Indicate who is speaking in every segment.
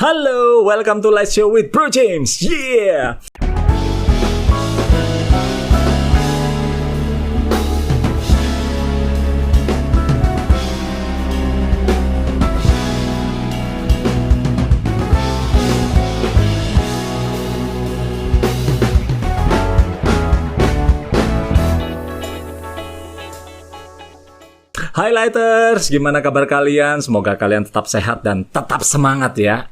Speaker 1: Halo, welcome to Light Show with Bro James. Yeah. Highlighters, gimana kabar kalian? Semoga kalian tetap sehat dan tetap semangat ya.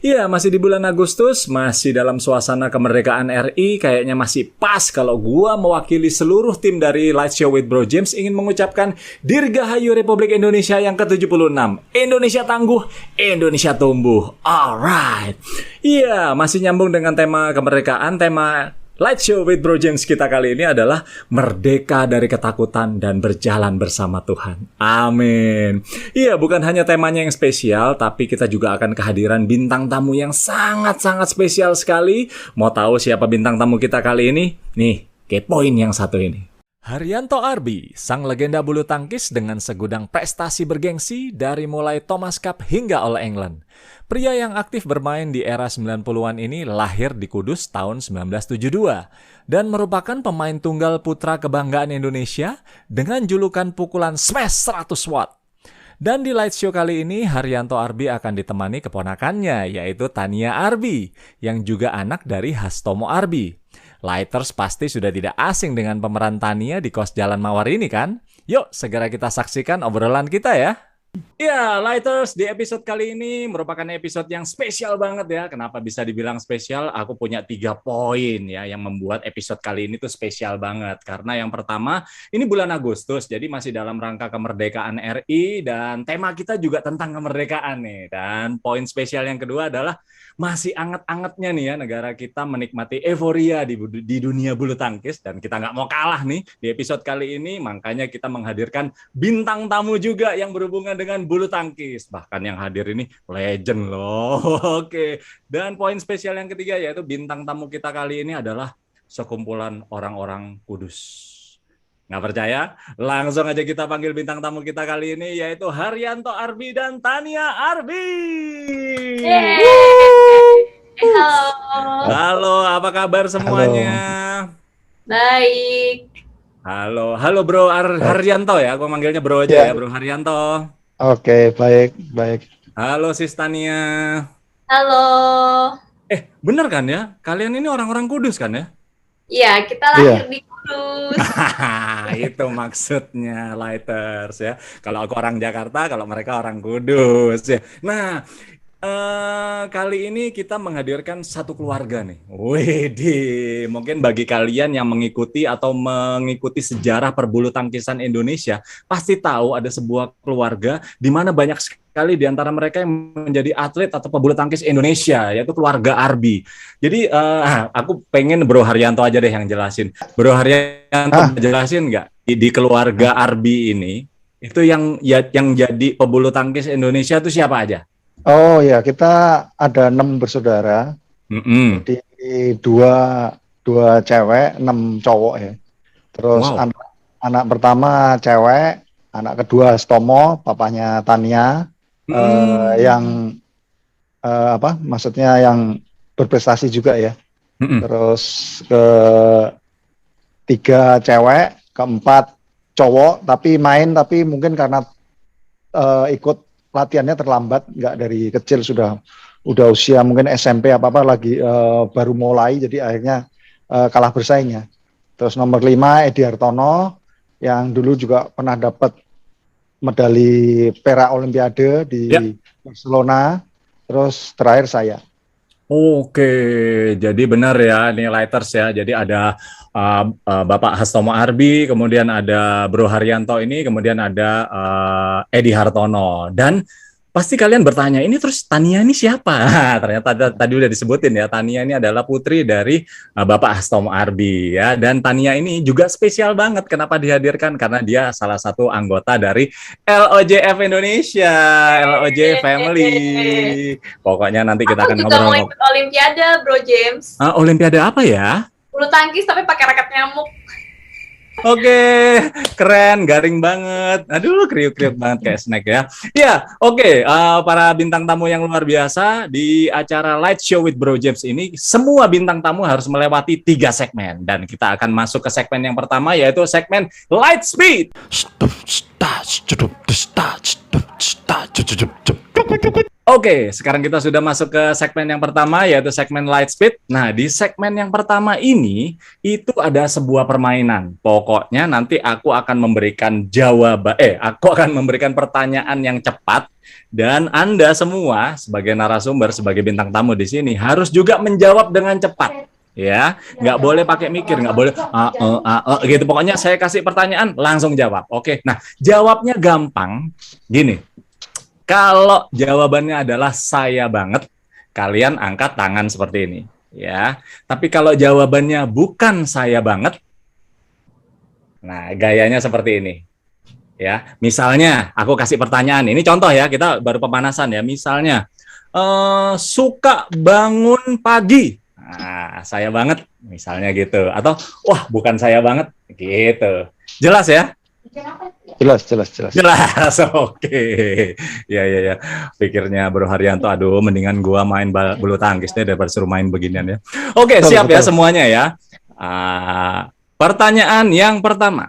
Speaker 1: Iya, masih di bulan Agustus, masih dalam suasana kemerdekaan RI. Kayaknya masih pas kalau gua mewakili seluruh tim dari Light Show with Bro James ingin mengucapkan Dirgahayu Republik Indonesia yang ke-76. Indonesia tangguh, Indonesia tumbuh. Alright. Iya, masih nyambung dengan tema kemerdekaan. Tema Light Show with Bro James kita kali ini adalah merdeka dari ketakutan dan berjalan bersama Tuhan. Amin. Iya, bukan hanya temanya yang spesial, tapi kita juga akan kehadiran bintang tamu yang sangat-sangat spesial sekali. Mau tahu siapa bintang tamu kita kali ini? Nih, kepoin yang satu ini. Haryanto Arbi, sang legenda bulu tangkis dengan segudang prestasi bergengsi dari mulai Thomas Cup hingga All England. Pria yang aktif bermain di era 90-an ini lahir di Kudus tahun 1972 dan merupakan pemain tunggal putra kebanggaan Indonesia dengan julukan pukulan smash 100 watt. Dan di Light Show kali ini, Haryanto Arbi akan ditemani keponakannya, yaitu Tania Arbi, yang juga anak dari Hastomo Arbi. Lighters pasti sudah tidak asing dengan pemeran Tania di Kos Jalan Mawar ini kan? Yuk, segera kita saksikan obrolan kita ya. Ya, Lighters, di episode kali ini merupakan episode yang spesial banget ya. Kenapa bisa dibilang spesial? Aku punya 3 poin ya yang membuat episode kali ini tuh spesial banget. Karena yang pertama, ini bulan Agustus, jadi masih dalam rangka kemerdekaan RI dan tema kita juga tentang kemerdekaan nih. Dan poin spesial yang kedua adalah masih anget-angetnya nih ya negara kita menikmati euforia di dunia bulu tangkis dan kita nggak mau kalah nih di episode kali ini. Makanya kita menghadirkan bintang tamu juga yang berhubungan dengan bulu tangkis. Bahkan yang hadir ini legend loh. Oke. Dan poin spesial yang ketiga yaitu bintang tamu kita kali ini adalah sekumpulan orang-orang Kudus. Nggak percaya? Langsung aja kita panggil bintang tamu kita kali ini yaitu Haryanto Arbi dan Tania Arbi.
Speaker 2: Halo.
Speaker 1: Halo, apa kabar semuanya?
Speaker 2: Halo. Baik.
Speaker 1: Halo Bro Haryanto ya, aku manggilnya Bro aja ya, Bro Haryanto.
Speaker 3: Oke, baik.
Speaker 1: Halo Sis Tania.
Speaker 2: Halo.
Speaker 1: Bener kan ya? Kalian ini orang-orang Kudus kan ya?
Speaker 2: Iya, kita lahir di Kudus.
Speaker 1: Itu maksudnya Lighters ya. Kalau aku orang Jakarta, kalau mereka orang Kudus ya. Nah, kali ini kita menghadirkan satu keluarga nih. Widih, mungkin bagi kalian yang mengikuti sejarah perbulu tangkisan Indonesia, pasti tahu ada sebuah keluarga di mana banyak sekali di antara mereka yang menjadi atlet atau pebulu tangkis Indonesia, yaitu keluarga Arbi. Jadi aku pengen Bro Haryanto aja deh yang jelasin. Bro Haryanto jelasin nggak di keluarga Arbi ini itu yang jadi pebulu tangkis Indonesia itu siapa aja?
Speaker 3: Oh ya, kita ada 6 bersaudara. Jadi 2 cewek, 6 cowok ya. Terus anak pertama cewek, anak kedua Stomo, papanya Tania, yang maksudnya yang berprestasi juga ya. Terus ketiga cewek, keempat cowok, tapi mungkin karena ikut latihannya terlambat, nggak dari kecil udah usia mungkin SMP lagi baru mulai, jadi akhirnya kalah bersaingnya. Terus nomor 5 Edi Hartono yang dulu juga pernah dapat medali perak Olimpiade di Barcelona. Terus terakhir saya.
Speaker 1: Oke, jadi benar ya ini Lighters ya. Jadi ada Bapak Hastomo Arbi, kemudian ada Bro Haryanto ini, kemudian ada Edi Hartono. Dan pasti kalian bertanya, ini terus Tania ini siapa? Ternyata tadi udah disebutin ya, Tania ini adalah putri dari Bapak Hastomo Arbi ya. Dan Tania ini juga spesial banget. Kenapa dihadirkan? Karena dia salah satu anggota dari LOJF Indonesia, LOJ Family. Pokoknya nanti kita akan ngobrol.
Speaker 2: Aku juga mau ikut Olimpiade, Bro James.
Speaker 1: Olimpiade apa ya?
Speaker 2: Bulu tangkis tapi pakai raket nyamuk.
Speaker 1: Oke, keren, garing banget. Aduh, kriuk-kriuk banget kayak snack ya. Ya, oke, para bintang tamu yang luar biasa di acara Light Show with Bro James ini, semua bintang tamu harus melewati 3 segmen. Dan kita akan masuk ke segmen yang pertama, yaitu segmen Light Speed. Oke, sekarang kita sudah masuk ke segmen yang pertama, yaitu segmen Light Speed. Nah, di segmen yang pertama ini, itu ada sebuah permainan. Pokoknya nanti aku akan memberikan aku akan memberikan pertanyaan yang cepat, dan Anda semua, sebagai narasumber, sebagai bintang tamu di sini, harus juga menjawab dengan cepat. Ya, nggak boleh pakai mikir, nggak boleh gitu. Pokoknya saya kasih pertanyaan, langsung jawab. Oke, nah jawabnya gampang, gini. Kalau jawabannya adalah saya banget, kalian angkat tangan seperti ini, ya. Tapi kalau jawabannya bukan saya banget, nah gayanya seperti ini, ya. Misalnya, aku kasih pertanyaan, ini contoh ya, kita baru pemanasan ya. Misalnya, suka bangun pagi. Nah, saya banget, misalnya gitu. Atau, wah bukan saya banget, gitu. Jelas ya?
Speaker 3: Jelas.
Speaker 1: Jelas, oke. Ya. Pikirnya Bro Haryanto, aduh, mendingan gua main bulu tangkis deh daripada suruh main beginian ya. Oke, siap ya semuanya ya. Pertanyaan yang pertama.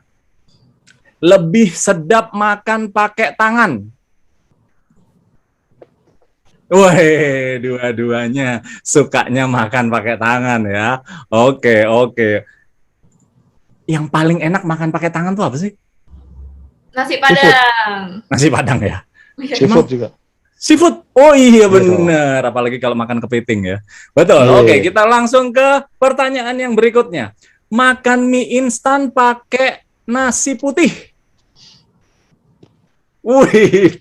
Speaker 1: Lebih sedap makan pakai tangan? Wih, dua-duanya sukanya makan pakai tangan ya. Oke. Yang paling enak makan pakai tangan tuh apa sih?
Speaker 2: Nasi Padang.
Speaker 1: Nasi Padang ya.
Speaker 3: Seafood juga.
Speaker 1: Seafood. Oh iya benar, apalagi kalau makan kepiting ya. Betul. Oke, kita langsung ke pertanyaan yang berikutnya. Makan mie instan pakai nasi putih? Wih,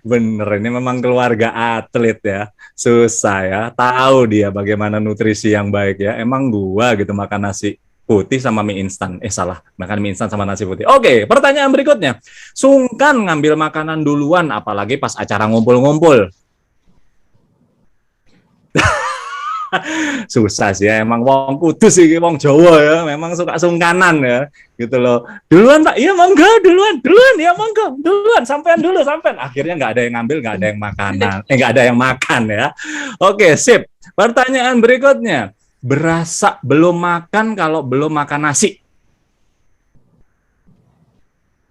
Speaker 1: bener ini memang keluarga atlet ya. Susah ya. Tahu dia bagaimana nutrisi yang baik ya. Emang gua gitu makan nasi putih sama mie instan. Salah. Makan mie instan sama nasi putih. Oke, pertanyaan berikutnya. Sungkan ngambil makanan duluan, apalagi pas acara ngumpul-ngumpul. Susah sih ya, emang wong Kudus sih, wong Jawa ya, memang suka sungkanan ya, gitu loh. Duluan Pak, iya monggo, duluan, ya monggo, duluan, sampean dulu, sampean. Akhirnya nggak ada yang ngambil, nggak ada yang makanan, nggak ada yang makan ya. Oke, sip. Pertanyaan berikutnya, berasa belum makan kalau belum makan nasi?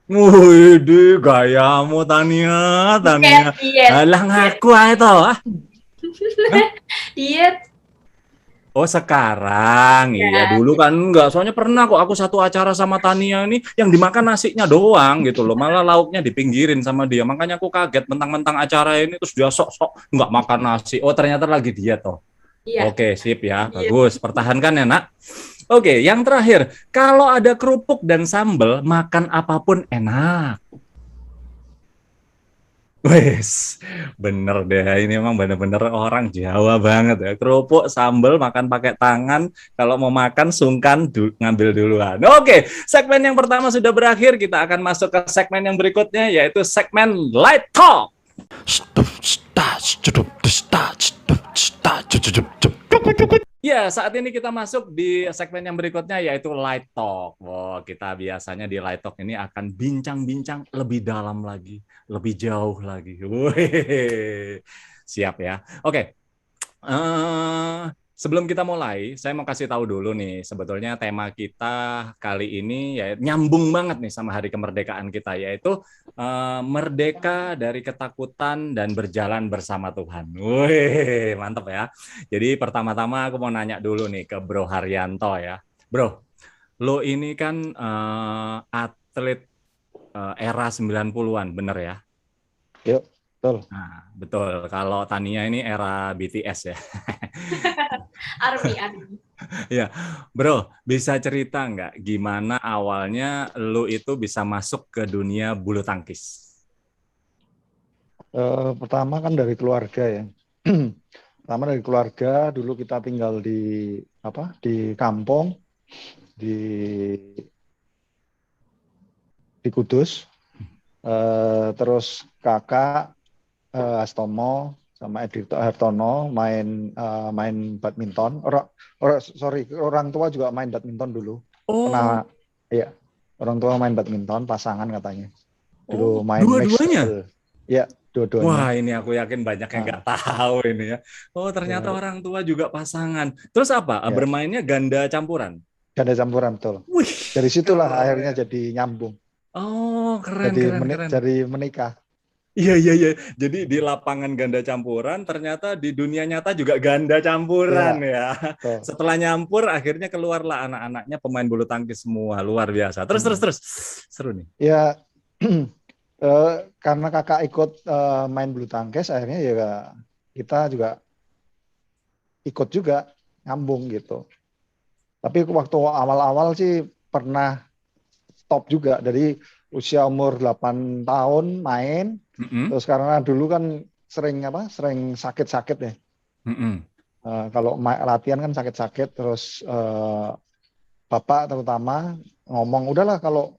Speaker 1: Wih, gayamu Tania. Alah ngaku itu.
Speaker 2: Diet.
Speaker 1: Oh sekarang, iya dulu kan enggak, soalnya pernah kok aku satu acara sama Tania ini yang dimakan nasinya doang gitu loh, malah lauknya dipinggirin sama dia, makanya aku kaget mentang-mentang acara ini terus dia sok-sok nggak makan nasi, oh ternyata lagi diet toh. Iya. Oke sip ya, bagus, pertahankan ya nak. Oke, yang terakhir, kalau ada kerupuk dan sambal, makan apapun enak. Wes, bener deh. Ini emang bener-bener orang Jawa banget ya. Kerupuk, sambal, makan pakai tangan. Kalau mau makan, sungkan ngambil duluan. Oke, segmen yang pertama sudah berakhir. Kita akan masuk ke segmen yang berikutnya, yaitu segmen Light Talk. Ya, saat ini kita masuk di segmen yang berikutnya yaitu Light Talk. Wow, kita biasanya di Light Talk ini akan bincang-bincang lebih dalam lagi, lebih jauh lagi. Wih, siap ya. Oke. Sebelum kita mulai, saya mau kasih tahu dulu nih, sebetulnya tema kita kali ini ya nyambung banget nih sama hari kemerdekaan kita, yaitu merdeka dari ketakutan dan berjalan bersama Tuhan. Wih, mantap ya. Jadi pertama-tama aku mau nanya dulu nih ke Bro Haryanto ya. Bro, lo ini kan atlet era 90-an, bener ya?
Speaker 3: Yuk, betul.
Speaker 1: Nah, betul. Kalau Tania ini era BTS ya.
Speaker 2: Army.
Speaker 1: Ya, Bro, bisa cerita nggak gimana awalnya lu itu bisa masuk ke dunia bulu tangkis?
Speaker 3: Pertama kan dari keluarga ya. Pertama dari keluarga, dulu kita tinggal di kampung di Kudus. Terus kakak Astomo sama Edito Hartono main badminton. Orang tua juga main badminton dulu.
Speaker 1: Oh.
Speaker 3: Pernah, ya. Orang tua main badminton, pasangan katanya.
Speaker 1: Oh,
Speaker 3: Dulu main mix
Speaker 1: dua-duanya.
Speaker 3: double. Ya, dua-duanya.
Speaker 1: Wah, ini aku yakin banyak yang
Speaker 3: Ah,
Speaker 1: nggak tahu ini ya. Oh, ternyata
Speaker 3: ya,
Speaker 1: orang tua juga pasangan. Terus apa?
Speaker 3: ya.
Speaker 1: Bermainnya ganda campuran.
Speaker 3: Ganda campuran betul.
Speaker 1: Wih,
Speaker 3: Dari situlah akhirnya
Speaker 1: keren.
Speaker 3: jadi nyambung.
Speaker 1: Oh, keren, keren, keren.
Speaker 3: Jadi menikah.
Speaker 1: Iya, iya, iya. Jadi di lapangan ganda campuran, ternyata di dunia nyata juga ganda campuran
Speaker 3: Iya,
Speaker 1: ya.
Speaker 3: betul.
Speaker 1: Setelah nyampur, akhirnya keluarlah anak-anaknya pemain bulu tangkis semua. Luar biasa. Terus, terus,
Speaker 3: Mm.
Speaker 1: terus. Seru nih.
Speaker 3: Ya, karena kakak ikut main bulu tangkis, akhirnya ya kita juga ikut juga nyambung gitu. Tapi waktu awal-awal sih pernah stop juga dari usia umur 8 tahun main,
Speaker 1: Mm-mm,
Speaker 3: terus karena dulu kan sering sakit-sakit ya.
Speaker 1: mm-mm.
Speaker 3: Kalau latihan kan sakit-sakit, terus bapak terutama ngomong udahlah kalau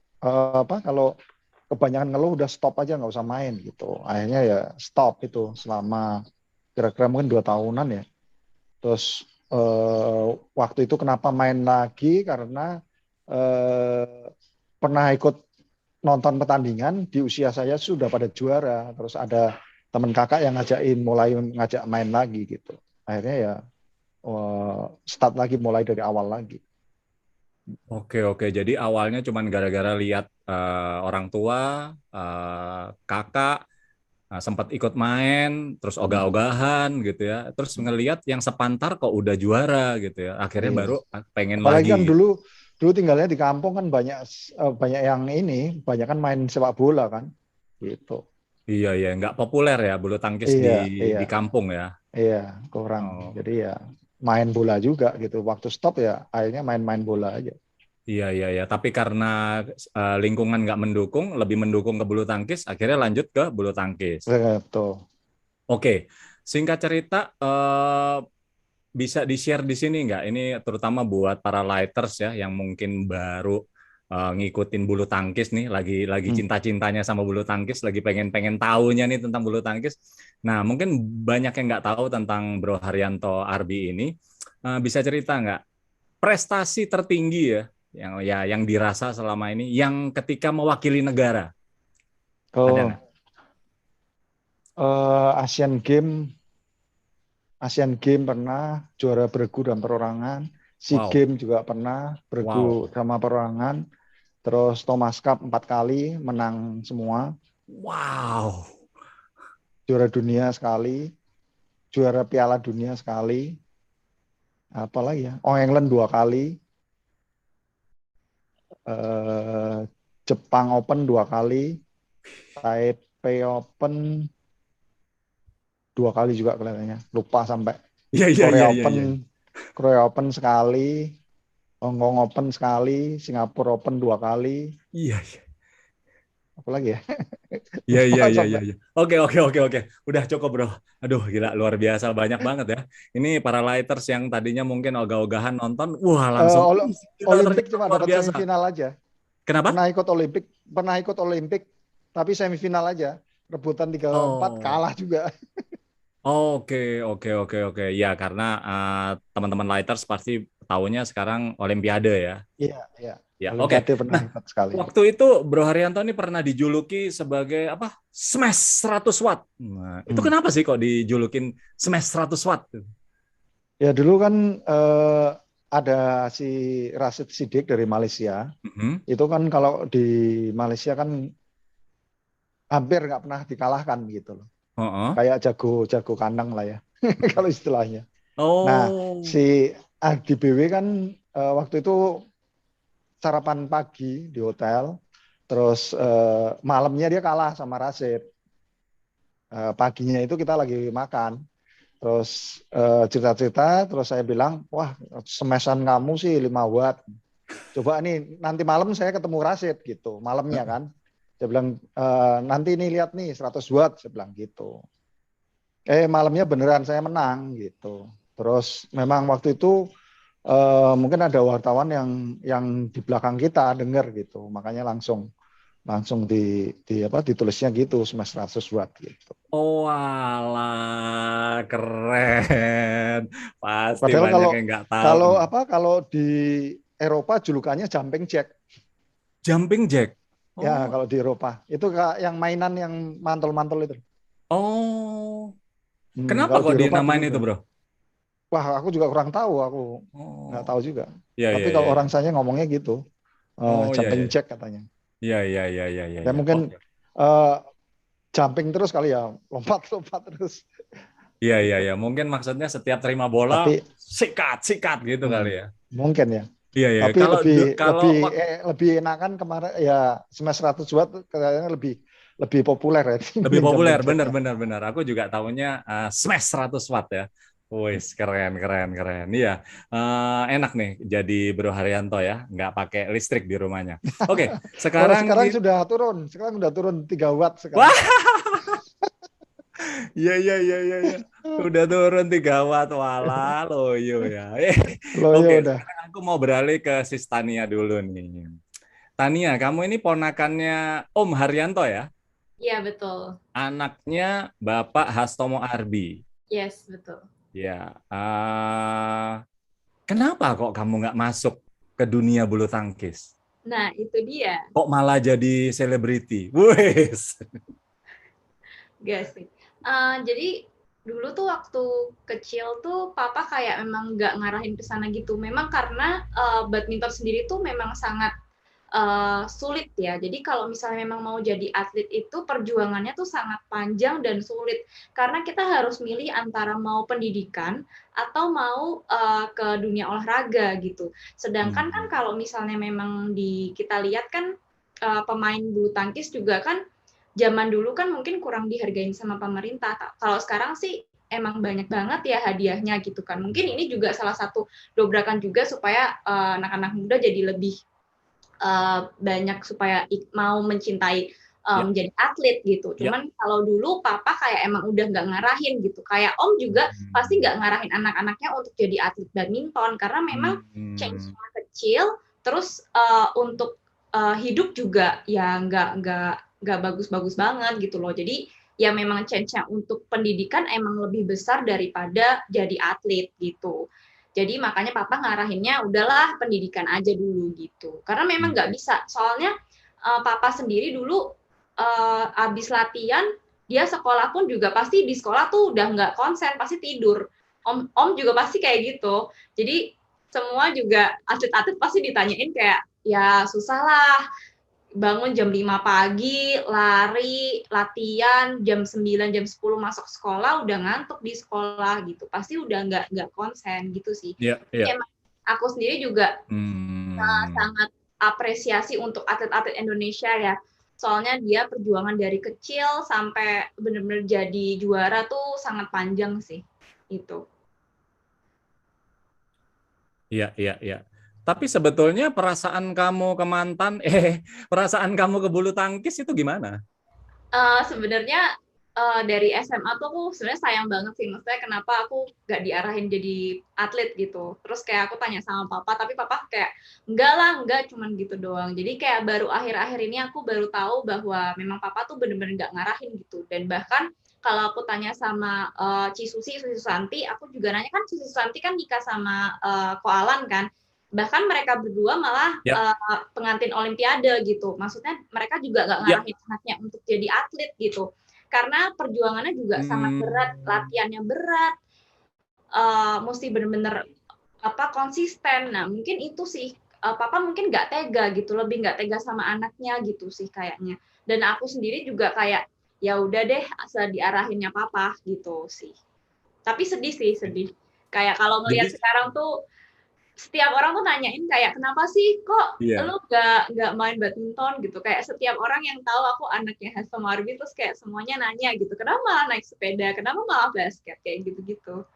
Speaker 3: kebanyakan ngeluh udah stop aja nggak usah main gitu. Akhirnya ya stop itu selama kira-kira mungkin 2 tahunan ya. Terus waktu itu kenapa main lagi karena eh, pernah ikut nonton pertandingan di usia saya sudah pada juara. Terus ada teman kakak yang mulai ngajak main lagi gitu. Akhirnya ya start lagi mulai dari awal lagi.
Speaker 1: Oke, oke. Jadi awalnya cuman gara-gara lihat orang tua, kakak, sempat ikut main, terus
Speaker 3: Hmm.
Speaker 1: ogah-ogahan gitu ya. Terus ngelihat yang sepantar kok udah juara gitu ya. Akhirnya
Speaker 3: Iya.
Speaker 1: baru pengen
Speaker 3: Apalagi
Speaker 1: lagi
Speaker 3: kan
Speaker 1: gitu.
Speaker 3: dulu tinggalnya di kampung kan banyak yang banyak kan main sepak bola kan, gitu.
Speaker 1: Iya, iya. Nggak populer ya bulu tangkis di
Speaker 3: Iya, iya,
Speaker 1: kampung ya.
Speaker 3: iya, kurang.
Speaker 1: Oh.
Speaker 3: Jadi ya main bola juga gitu. Waktu stop ya akhirnya main-main bola aja.
Speaker 1: Iya, iya, iya. Tapi karena lingkungan nggak mendukung, lebih mendukung ke bulu tangkis, akhirnya lanjut ke bulu tangkis.
Speaker 3: Betul.
Speaker 1: Oke, singkat cerita, bisa di-share di sini nggak? Ini terutama buat para lighters ya, yang mungkin baru ngikutin bulu tangkis nih, lagi
Speaker 3: Hmm.
Speaker 1: cinta-cintanya sama bulu tangkis, lagi pengen tahunya nih tentang bulu tangkis. Nah, mungkin banyak yang nggak tahu tentang Bro Haryanto Arbi ini. Bisa cerita nggak prestasi tertinggi yang dirasa selama ini, yang ketika mewakili negara, ada nggak?
Speaker 3: Oh, eh, Asian Game, Asian Game pernah juara beregu dan perorangan. SEA
Speaker 1: Wow,
Speaker 3: Game juga pernah
Speaker 1: wow,
Speaker 3: beregu sama perorangan. Terus Thomas Cup 4 kali menang semua.
Speaker 1: wow.
Speaker 3: Juara dunia sekali, juara Piala Dunia sekali, apa lagi ya? All England 2 kali, eh, Jepang Open 2 kali, Taipei Open 2 kali juga kelihatannya. Lupa sampai
Speaker 1: Iya, iya, iya,
Speaker 3: Korea
Speaker 1: iya, iya.
Speaker 3: Open, Korea Open sekali, Hong Kong Open sekali, Singapura Open 2 kali,
Speaker 1: Iya, iya.
Speaker 3: apa lagi ya?
Speaker 1: Iya, iya,
Speaker 3: Lupa
Speaker 1: iya, iya,
Speaker 3: sampai.
Speaker 1: iya. Oke, oke, oke, oke. Udah cukup, bro. Aduh, gila, luar biasa. Banyak banget ya. Ini para lighters yang tadinya mungkin ogah-ogahan nonton, wah langsung, gila,
Speaker 3: Olimpik
Speaker 1: ternyata
Speaker 3: cuma
Speaker 1: luar
Speaker 3: dapat
Speaker 1: biasa.
Speaker 3: semifinal aja.
Speaker 1: Kenapa?
Speaker 3: Pernah ikut Olimpik, tapi semifinal aja. Rebutan 3-4
Speaker 1: Oh,
Speaker 3: kalah juga.
Speaker 1: oke, oke, oke, oke. Ya, karena teman-teman lighters pasti tahunya sekarang Olimpiade ya.
Speaker 3: Iya, iya.
Speaker 1: Ya, oke.
Speaker 3: Olimpiade pernah
Speaker 1: Nah,
Speaker 3: ikut sekali.
Speaker 1: waktu itu Bro Haryanto ini pernah dijuluki sebagai apa? Smash 100 watt. Nah, itu
Speaker 3: Hmm.
Speaker 1: kenapa sih kok dijulukin Smash 100 watt?
Speaker 3: Ya dulu kan ada si Rashid Siddiq dari Malaysia.
Speaker 1: Mhm.
Speaker 3: Itu kan kalau di Malaysia kan hampir nggak pernah dikalahkan gitu loh.
Speaker 1: Heeh.
Speaker 3: Kayak jago kandang lah ya, kalau istilahnya. Nah,
Speaker 1: Oh,
Speaker 3: si Ardi BW kan waktu itu sarapan pagi di hotel, terus malamnya dia kalah sama Rashid. Paginya itu kita lagi makan. Terus cerita-cerita, terus saya bilang, wah semesan kamu sih 5 watt. Coba nih nanti malam saya ketemu Rashid gitu, malamnya kan. Saya bilang nanti nih lihat nih 100 watt, saya bilang gitu. Malamnya beneran saya menang gitu. Terus memang waktu itu mungkin ada wartawan yang di belakang kita dengar gitu, makanya langsung di apa ditulisnya gitu smash 100 watt gitu.
Speaker 1: oh alah, keren. Pasti
Speaker 3: Padahal
Speaker 1: banyak
Speaker 3: kalau
Speaker 1: yang nggak tahu
Speaker 3: kalau
Speaker 1: nih.
Speaker 3: apa kalau di Eropa julukannya jumping jack.
Speaker 1: Jumping jack.
Speaker 3: Ya,
Speaker 1: Oh,
Speaker 3: kalau di Eropa. Itu yang mainan yang mantul-mantul itu.
Speaker 1: oh.
Speaker 3: Hmm,
Speaker 1: Kenapa
Speaker 3: kalau di
Speaker 1: kok
Speaker 3: Eropa
Speaker 1: dinamain
Speaker 3: begitu.
Speaker 1: itu, bro?
Speaker 3: Wah, aku juga kurang tahu. Aku nggak
Speaker 1: Oh,
Speaker 3: tahu juga.
Speaker 1: iya,
Speaker 3: Tapi
Speaker 1: iya,
Speaker 3: kalau
Speaker 1: iya,
Speaker 3: orang
Speaker 1: iya.
Speaker 3: saya ngomongnya gitu.
Speaker 1: Oh, iya,
Speaker 3: Jumping
Speaker 1: iya.
Speaker 3: jack katanya.
Speaker 1: Iya, iya, iya, iya, iya,
Speaker 3: Ya
Speaker 1: iya.
Speaker 3: mungkin
Speaker 1: Oke.
Speaker 3: eh, jumping terus kali ya. Lompat-lompat terus.
Speaker 1: Iya, iya,
Speaker 3: Gitu.
Speaker 1: iya. Mungkin maksudnya setiap terima bola,
Speaker 3: Tapi
Speaker 1: sikat, sikat gitu kali
Speaker 3: hmm,
Speaker 1: ya.
Speaker 3: mungkin ya.
Speaker 1: Iya, iya.
Speaker 3: Tapi
Speaker 1: Kalau
Speaker 3: lebih
Speaker 1: kalau
Speaker 3: lebih lebih enakan kemarin ya Smash 100 Watt kayaknya lebih lebih populer ya
Speaker 1: lebih
Speaker 3: dibanding
Speaker 1: populer,
Speaker 3: jumping
Speaker 1: bener,
Speaker 3: jacknya.
Speaker 1: bener, bener. Aku juga tahunya Smash 100 watt ya. Wih, keren, keren, keren. Iya, enak nih jadi Bro Haryanto ya, nggak pakai listrik di rumahnya. Oke,
Speaker 3: Oh,
Speaker 1: sekarang
Speaker 3: sekarang sudah turun. Sekarang sudah turun 3 watt sekarang.
Speaker 1: wah, iya, iya, iya, iya, iya. Udah turun 3 watt, walah, loyo ya.
Speaker 3: Loh ya
Speaker 1: Oke,
Speaker 3: udah.
Speaker 1: sekarang aku mau beralih ke Sis Tania dulu nih. Tania, kamu ini ponakannya Om Haryanto ya?
Speaker 2: Iya, betul.
Speaker 1: Anaknya Bapak Hastomo Arbi.
Speaker 2: Yes, betul.
Speaker 1: Ya, kenapa kok kamu nggak masuk ke dunia bulu tangkis?
Speaker 2: Nah, itu dia.
Speaker 1: Kok malah jadi selebriti? Wes.
Speaker 2: Gak sih. Jadi dulu tuh waktu kecil tuh papa kayak memang nggak ngarahin ke sana gitu. Memang karena badminton sendiri tuh memang sangat sulit ya. Jadi kalau misalnya memang mau jadi atlet itu perjuangannya tuh sangat panjang dan sulit. Karena kita harus milih antara mau pendidikan atau mau ke dunia olahraga gitu. Sedangkan kan
Speaker 1: Hmm.
Speaker 2: kalau misalnya memang kita lihat kan pemain bulu tangkis juga kan zaman dulu kan mungkin kurang dihargain sama pemerintah. Kalau sekarang sih emang banyak banget ya hadiahnya gitu kan. Mungkin ini juga salah satu dobrakan juga supaya anak-anak muda jadi lebih banyak supaya mau mencintai
Speaker 1: Ya,
Speaker 2: menjadi atlet gitu.
Speaker 1: ya.
Speaker 2: Cuman kalau dulu papa kayak emang udah nggak ngarahin gitu. Kayak om juga pasti
Speaker 1: Hmm.
Speaker 2: nggak ngarahin anak-anaknya untuk jadi atlet badminton karena memang
Speaker 1: Hmm.
Speaker 2: change-nya kecil. Terus untuk hidup juga ya nggak bagus-bagus banget gitu loh. Jadi ya memang change-nya untuk pendidikan emang lebih besar daripada jadi atlet gitu. Jadi makanya papa ngarahinnya udahlah pendidikan aja dulu gitu. Karena memang
Speaker 1: Hmm.
Speaker 2: nggak bisa. Soalnya papa sendiri dulu abis latihan dia sekolah pun juga pasti di sekolah tuh udah nggak konsen, pasti tidur. Om juga pasti kayak gitu. Jadi semua juga atlet-atlet pasti ditanyain kayak ya susah lah bangun jam 5 pagi, lari, latihan, jam 9 jam 10 masuk sekolah, udah ngantuk di sekolah gitu. Pasti udah nggak konsen gitu sih.
Speaker 1: Ya,
Speaker 2: Jadi
Speaker 1: ya.
Speaker 2: emang aku sendiri juga
Speaker 1: Hmm.
Speaker 2: sangat apresiasi untuk atlet-atlet Indonesia ya. Soalnya dia perjuangan dari kecil sampai benar-benar jadi juara tuh sangat panjang sih. Itu.
Speaker 1: Iya, iya, iya. Tapi sebetulnya perasaan kamu ke mantan, perasaan kamu ke bulu tangkis itu gimana?
Speaker 2: Sebenarnya dari SMA tuh aku sebenarnya sayang banget sih, maksudnya kenapa aku nggak diarahin jadi atlet gitu. Terus kayak aku tanya sama papa, tapi papa kayak enggak lah, enggak cuman gitu doang. Jadi kayak baru akhir-akhir ini aku baru tahu bahwa memang papa tuh bener-bener nggak ngarahin gitu. Dan bahkan kalau aku tanya sama Susi Susanti, aku juga nanya kan Susi Susanti kan nikah sama Ko Alan kan. Bahkan mereka berdua malah
Speaker 1: Ya,
Speaker 2: pengantin olimpiade gitu. Maksudnya mereka juga nggak
Speaker 1: ya.
Speaker 2: ngarahin anaknya untuk jadi atlet gitu. Karena perjuangannya juga sangat berat,
Speaker 1: Hmm.
Speaker 2: latihannya berat, mesti bener-bener konsisten. Nah, mungkin itu sih papa mungkin nggak tega gitu, lebih nggak tega sama anaknya gitu sih kayaknya. Dan aku sendiri juga kayak ya udah deh asal diarahinnya papa gitu sih. Tapi sedih sih, sedih. Kayak kalau ngelihat
Speaker 1: Jadi,
Speaker 2: sekarang tuh setiap orang tuh nanyain kayak kenapa sih kok
Speaker 1: iya.
Speaker 2: lu nggak main badminton gitu, kayak setiap orang yang tahu aku anaknya Hasto Marbi terus kayak semuanya nanya gitu kenapa malah naik sepeda, kenapa malah basket kayak gitu-gitu.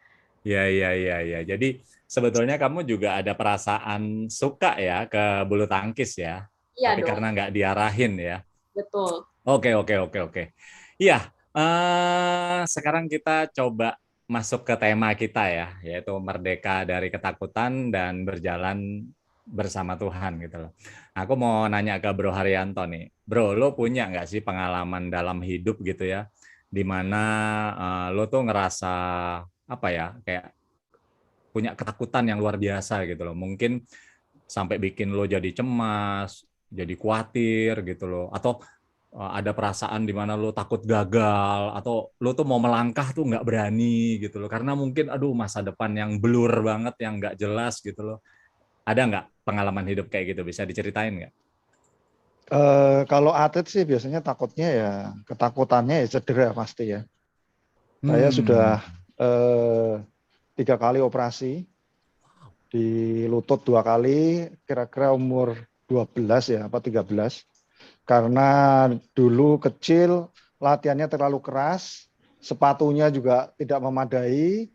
Speaker 1: Iya, iya, iya, iya. Jadi sebetulnya kamu juga ada perasaan suka ya ke bulu tangkis ya,
Speaker 2: Iya
Speaker 1: tapi
Speaker 2: dong,
Speaker 1: karena nggak diarahin ya.
Speaker 2: betul.
Speaker 1: Oke, oke, oke, oke. Iya, sekarang kita coba masuk ke tema kita ya, yaitu merdeka dari ketakutan dan berjalan bersama Tuhan gitu loh. Aku mau nanya ke Bro Haryanto nih, Bro, lo punya nggak sih pengalaman dalam hidup gitu ya, di mana lo tuh ngerasa apa ya, kayak punya ketakutan yang luar biasa gitu loh. Mungkin sampai bikin lo jadi cemas, jadi khawatir gitu loh, atau ada perasaan di mana lo takut gagal, atau lo tuh mau melangkah tuh nggak berani gitu loh, karena mungkin aduh masa depan yang blur banget, yang nggak jelas gitu loh. Ada nggak pengalaman hidup kayak gitu? Bisa diceritain nggak?
Speaker 3: Kalau atlet sih biasanya takutnya ya ketakutannya ya cedera pasti ya. Saya
Speaker 1: Hmm.
Speaker 3: sudah 3 kali operasi di lutut 2 kali, kira-kira umur 12 ya apa 13. Karena dulu kecil latihannya terlalu keras, sepatunya juga tidak memadai,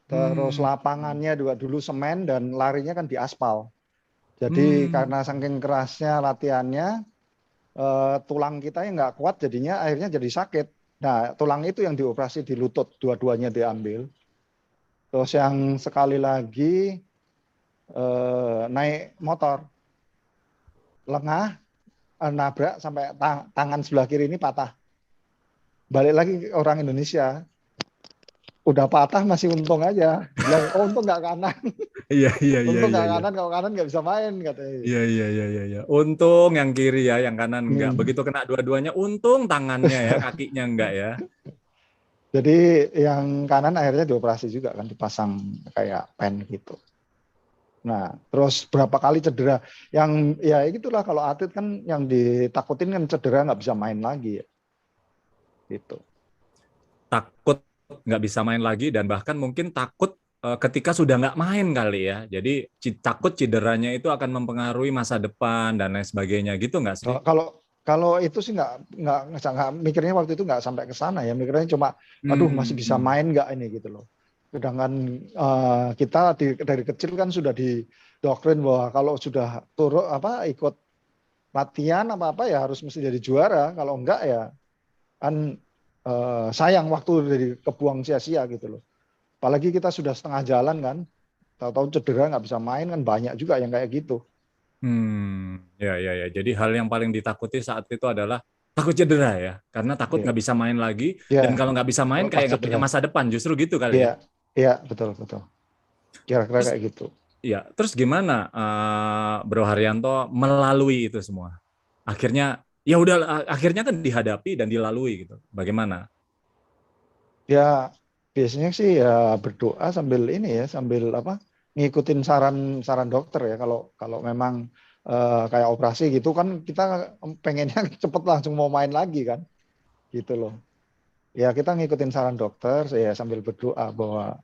Speaker 3: terus
Speaker 1: Hmm.
Speaker 3: lapangannya juga dulu semen dan larinya kan di aspal. Jadi
Speaker 1: Hmm.
Speaker 3: karena saking kerasnya latihannya, tulang kita yang nggak kuat jadinya akhirnya jadi sakit. Nah, tulang itu yang dioperasi di lutut, dua-duanya diambil. Terus yang sekali lagi naik motor, lengah, nabrak sampai tangan sebelah kiri ini patah. Balik lagi ke orang Indonesia, udah patah masih untung aja. Bilang, oh untung nggak kanan,
Speaker 1: Iya, iya, iya,
Speaker 3: untung
Speaker 1: iya,
Speaker 3: nggak
Speaker 1: iya.
Speaker 3: kanan, kalau kanan nggak bisa main katanya.
Speaker 1: Iya, iya, iya, iya, iya. Untung yang kiri ya, yang kanan enggak.
Speaker 3: Hmm.
Speaker 1: Begitu kena dua-duanya, untung tangannya ya, kakinya enggak ya.
Speaker 3: Jadi yang kanan akhirnya dioperasi juga kan, dipasang kayak pen gitu. Nah, terus berapa kali cedera. Yang ya itulah kalau atlet kan yang ditakutin kan cedera nggak bisa main lagi ya. Gitu.
Speaker 1: Takut nggak bisa main lagi, dan bahkan mungkin takut ketika sudah nggak main kali ya. Jadi takut cederanya itu akan mempengaruhi masa depan dan lain sebagainya gitu nggak sih?
Speaker 3: Kalau kalau itu sih nggak mikirnya waktu itu nggak sampai ke sana ya. Mikirnya cuma,
Speaker 1: Hmm,
Speaker 3: aduh masih
Speaker 1: hmm,
Speaker 3: bisa
Speaker 1: hmm.
Speaker 3: main nggak ini gitu loh. Sedangkan kita dari kecil kan sudah didoktrin bahwa kalau sudah turun apa ikut latihan apa apa ya harus mesti jadi juara. Kalau enggak ya kan sayang waktu dari kebuang sia-sia gitu loh. Apalagi kita sudah setengah jalan kan, tahu-tahu cedera nggak bisa main kan banyak juga yang kayak gitu.
Speaker 1: Ya, ya, ya. Jadi hal yang paling ditakuti saat itu adalah takut cedera ya, karena takut
Speaker 3: Ya,
Speaker 1: nggak bisa main lagi, dan
Speaker 3: ya
Speaker 1: kalau nggak bisa main
Speaker 3: pas
Speaker 1: kayak nggak punya
Speaker 3: cedera.
Speaker 1: masa depan, justru gitu kali ya.
Speaker 3: Iya, iya betul betul. Kira-kira
Speaker 1: Terus,
Speaker 3: kayak gitu.
Speaker 1: ya, terus gimana Bro Haryanto melalui itu semua? Akhirnya, ya udah, akhirnya kan dihadapi dan dilalui gitu. Bagaimana?
Speaker 3: Ya biasanya sih ya berdoa sambil ini ya, sambil apa? Ngikutin saran dokter ya. Kalau kalau memang kayak operasi gitu kan kita pengennya cepet langsung mau main lagi kan, gitu loh. Ya kita ngikutin saran dokter, saya sambil berdoa bahwa